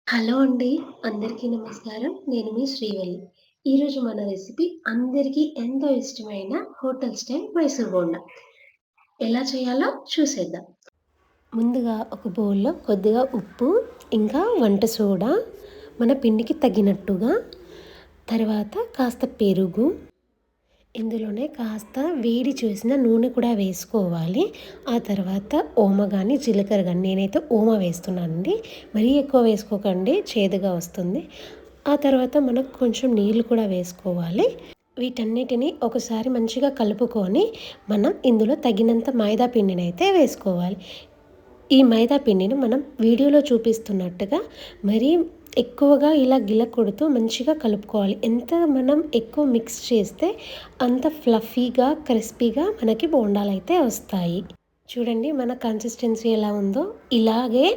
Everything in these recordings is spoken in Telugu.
హలో అండి. అందరికీ నమస్కారం. నేను మీ శ్రీవల్లి. ఈరోజు మన రెసిపీ అందరికీ ఎంతో ఇష్టమైన హోటల్ స్టైల్ మైసూర్ బోండా. ఎలా చేయాలో చూసేద్దాం. ముందుగా ఒక బౌల్‌లో కొద్దిగా ఉప్పు, ఇంకా వంట సోడా, మన పిండికి తగినట్టుగా, తర్వాత కాస్త పెరుగు, ఇందులోనే కాస్త వేడి చేసిన నూనె కూడా వేసుకోవాలి. ఆ తర్వాత ఓమ గాని, జీలకర్ర గాని నేనైతే ఓమ వేస్తున్నానండి. మరీ ఎక్కువ వేసుకోకండి, చేదుగా వస్తుంది. ఆ తర్వాత మనకు కొంచెం నీళ్ళు కూడా వేసుకోవాలి. వీటన్నిటిని ఒకసారి మంచిగా కలుపుకొని, మనం ఇందులో తగినంత మైదా పిండినైతే వేసుకోవాలి. ఈ మైదా పిండిని మనం వీడియోలో చూపిస్తున్నట్టుగా మరీ ఎక్కువగా ఇలా గిలకొడుతూ మంచిగా కలుపుకోవాలి. ఎంత మనం ఎక్కువ మిక్స్ చేస్తే అంత ఫ్లఫీగా, క్రిస్పీగా మనకి బోండాలైతే వస్తాయి. చూడండి మన కన్సిస్టెన్సీ ఎలా ఉందో ఇలాగే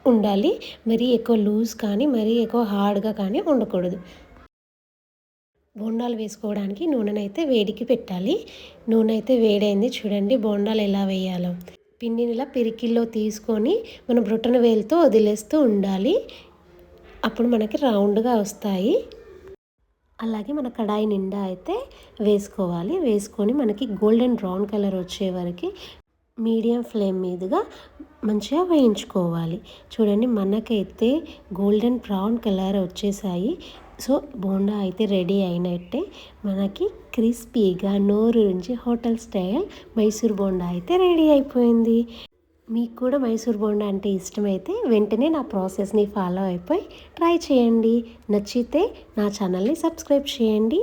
ఉండాలి. మరీ ఎక్కువ లూజ్ కానీ, మరీ ఎక్కువ హార్డ్‌గా కానీ ఉండకూడదు. బోండాలు వేసుకోవడానికి నూనెనైతే వేడికి పెట్టాలి. నూనె అయితే వేడైంది చూడండి బోండాలు ఎలా వేయాలో. పిండిని ఇలా పిరికిల్లో తీసుకొని మనం బ్రొటన వేలుతో వదిలేస్తూ ఉండాలి. అప్పుడు మనకి రౌండ్‌గా వస్తాయి. అలాగే మన కడాయి నిండా అయితే వేసుకోవాలి. వేసుకొని మనకి గోల్డెన్ బ్రౌన్ కలర్ వచ్చే వరకి మీడియం ఫ్లేమ్ మీదుగా మంచిగా వేయించుకోవాలి. చూడండి మనకైతే గోల్డెన్ బ్రౌన్ కలర్ వచ్చేసాయి. సో బోండా అయితే రెడీ అయినట్టే. మనకి క్రిస్పీగా నోరూరించి హోటల్ స్టైల్ మైసూర్ బోండా అయితే రెడీ అయిపోయింది. మీకు కూడా మైసూర్ బోండా అంటే ఇష్టమైతే వెంటనే నా ప్రాసెస్ని ఫాలో అయిపోయి ట్రై చేయండి. నచ్చితే నా ఛానల్ని సబ్స్క్రైబ్ చేయండి.